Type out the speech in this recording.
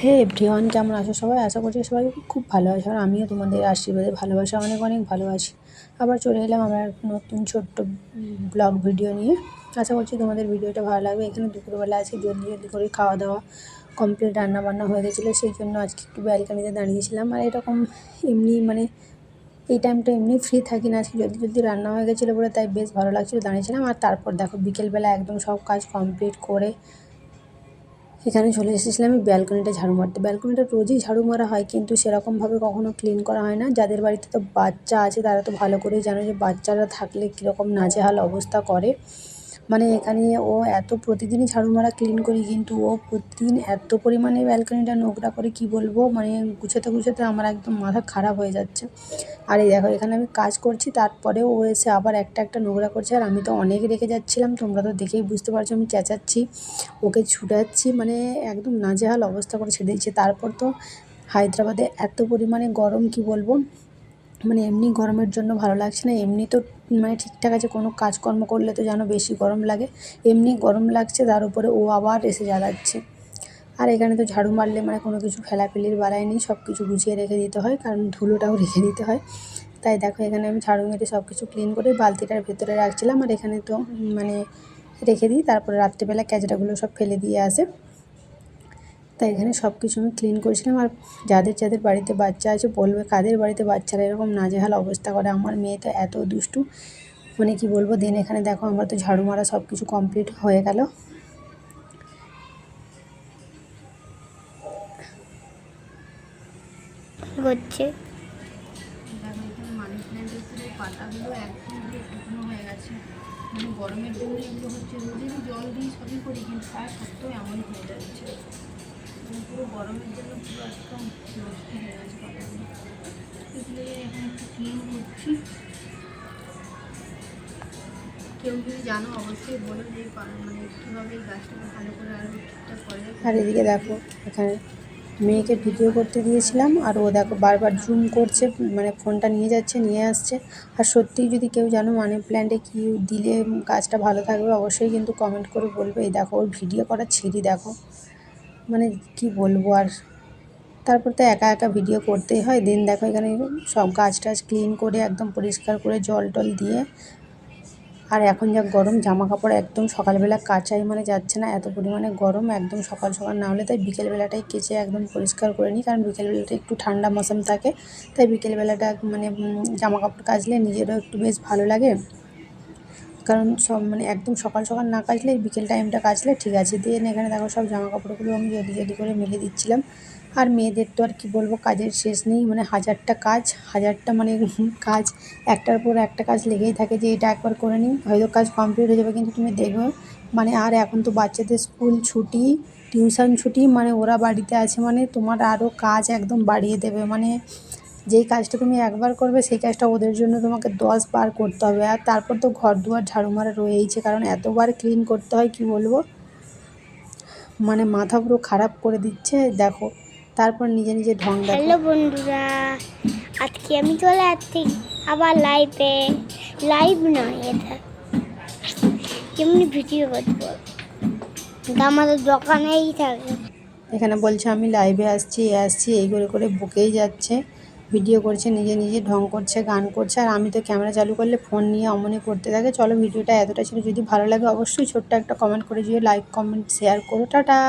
হে everyone, কেমন আছো সবাই? আশা করছি সবাই খুব ভালো আছো, আর আমিও তোমাদের আশীর্বাদে ভালোবাসা অনেক অনেক ভালো আছি। আবার চলে এলাম আমার নতুন ছোট্ট ব্লগ ভিডিও নিয়ে। আশা করছি তোমাদের ভিডিওটা ভালো লাগবে। এখানে দুপুরবেলা আছে, জলদি জলদি করে খাওয়া দাওয়া কমপ্লিট, রান্নাবান্না হয়ে গেছিলো, সেই জন্য আজকে একটু ব্যালকানিতে দাঁড়িয়েছিলাম। আর এরকম এমনি এই টাইমটা এমনি ফ্রি থাকি না, আজকে জলদি জলদি রান্না হয়ে গেছিলো বলে তাই বেশ ভালো লাগছিলো, দাঁড়িয়েছিলাম। আর তারপর দেখো বিকেলবেলা একদম সব কাজ কমপ্লিট করে এখানে চলে এসেছিলাম আমি ব্যালকনিটা ঝাড়ু মারতে। ব্যালকনিটা রোজই ঝাড়ু মারা হয়, কিন্তু সেরকমভাবে কখনো ক্লিন করা হয় না। যাদের বাড়িতে তো বাচ্চা আছে তারা তো ভালো করেই জানে যে বাচ্চারা থাকলে কীরকম নাজেহাল অবস্থা করে। এখানে ও এত প্রতিদিনই ঝাড়ু মারা ক্লিন করি, কিন্তু ও প্রতিদিন এত পরিমাণে ব্যালকনিটা নোংরা করে কি বলবো, গুছাতে গুছাতে আমার একদম মাথা খারাপ হয়ে যাচ্ছে। আর এই দেখো এখানে আমি কাজ করছি, তারপরেও ও এসে আবার একটা একটা নোংরা করছে। আর আমি তো অনেক রেগে যাচ্ছিলাম, তোমরা তো দেখেই বুঝতে পারছো আমি চেঁচাচ্ছি, ওকে ছুটাচ্ছি, একদম নাজেহাল অবস্থা করে ছেড়ে দিচ্ছে। তারপর তো হায়দ্রাবাদে এত পরিমাণে গরম কি বলবো, এমনি গরমের জন্য ভালো লাগছে না। এমনি তো ঠিকঠাক আছে, কোনো কাজকর্ম করলে তো যেন বেশি গরম লাগে, এমনি গরম লাগছে, তার উপরে ও আবার এসে জ্বালাচ্ছে। আর এখানে তো ঝাড়ু মারলে কোনো কিছু ফেলাফেলির বালাই নেই, সব কিছু গুছিয়ে রেখে দিতে হয়, কারণ ধুলোটাও রেখে দিতে হয়। তাই দেখো এখানে আমি ঝাড়ু মেরে সব কিছু ক্লিন করে বালতিটার ভেতরে রাখছিলাম, আর এখানে তো রেখে দিই, তারপরে রাত্রেবেলা ক্যাচড়াগুলো সব ফেলে দিয়ে আসে। তাই এখানে সব কিছু আমি ক্লিন করেছিলাম। আর যাদের যাদের বাড়িতে বাচ্চা আছে বলবে কাদের বাড়িতে বাচ্চারা এরকম নাজেহাল অবস্থা করে। আমার মেয়ে তো এত দুষ্টু, কি বলবো। দেন এখানে দেখো আমরা তো ঝাড়ু মারা সব কিছু কমপ্লিট হয়ে গেল। হচ্ছে দেখো এখানে মানি প্ল্যান্টের পুরো পাতাগুলো একদম পুরো শুকনো হয়ে গেছে, গরমের জন্য এগুলো হচ্ছে। রোজেরই জল দিই সবই করি, কিন্তু তা সত্ত্বেও এমনই হয়ে যাচ্ছে। পুরো গরমের জন্য পুরো একদম নষ্ট হয়ে গেছে পাতাগুলো। এগুলো এখন একটু ক্লিন করছি। কেউ যদি জানো অবশ্যই বলো যে কীভাবে এই গাছটাকে ভালো করে আরও ঠিকঠাক করা যায়। আর এদিকে দেখো এখানে মেয়েকে ভিডিও করতে দিয়েছিলাম, আর ও দেখো বারবার জুম করছে, ফোনটা নিয়ে যাচ্ছে নিয়ে আসছে। আর সত্যিই যদি কেউ জানো মানি প্ল্যান্টে কী দিলে গাছটা ভালো থাকবে অবশ্যই কিন্তু কমেন্ট করে বলবে। এই দেখো ওর ভিডিও করার ছিরি দেখো, কি বলবো। আর তারপর তো একা একা ভিডিও করতেই হয়। দেন দেখো এখানে সব গাছ টাছ ক্লিন করে একদম পরিষ্কার করে জল টল দিয়ে। আর এখন যা গরম, জামা কাপড় একদম সকালবেলা কাচাই যাচ্ছে না, এত পরিমাণে গরম। একদম সকাল সকাল না হলে তাই বিকেলবেলাটাই কেচে একদম পরিষ্কার করে নিই, কারণ বিকেলবেলাটা একটু ঠান্ডা মৌসুম থাকে। তাই বিকেলবেলাটা জামা কাপড় কাচলে নিজেরও একটু বেশ ভালো লাগে, কারণ সব একদম সকাল সকাল না কাচলে বিকেল টাইমটা কাচলে ঠিক আছে। দেন এখানে দেখো সব জামা কাপড়গুলো আমি জলদি জলদি করে মেলে দিচ্ছিলাম। আর মেয়েদের তো আর কি বলবো, কাজের শেষ নেই, হাজারটা কাজ, কাজ একটার পর একটা কাজ লেগেই থাকে, যে এটা একবার করে নিই হয়তো কাজ কমপ্লিট হয়ে যাবে। কিন্তু তুমি দেখবে আর এখন তো বাচ্চাদের স্কুল ছুটি, টিউশন ছুটি, ওরা বাড়িতে আছে, তোমার আরও কাজ একদম বাড়িয়ে দেবে। যেই কাজটা তুমি একবার করবে সেই কাজটা ওদের জন্য তোমাকে 10 বার করতে হবে। আর তারপর তো ঘর দুয়ার ঝাড়ু মারা রয়েইছে, কারণ এতবার ক্লিন করতে হয় কি বলবো, মাথা পুরো খারাপ করে দিচ্ছে। দেখো তারপর নিজে নিজে ঢং দেখো। হ্যালো বন্ধুরা, আজকে আমি চলে আসছি আবার লাইভ নয়, এটা কেমনি ভিডিও করবো, আমাদের দোকানেই থাকে। এখানে বলছে আমি লাইভে আসছি এই করে করে বকেই যাচ্ছে, ভিডিও করছে, নিজে নিজে ঢং করছে, গান করছে। আর আমি তো ক্যামেরা চালু করলে ফোন নিয়ে অমনি করতে থাকে। চলো ভিডিওটা এতটা ছিল, যদি ভালো লাগে অবশ্যই ছোট্ট একটা কমেন্ট করে দিও, লাইক কমেন্ট শেয়ার করো, টাটা।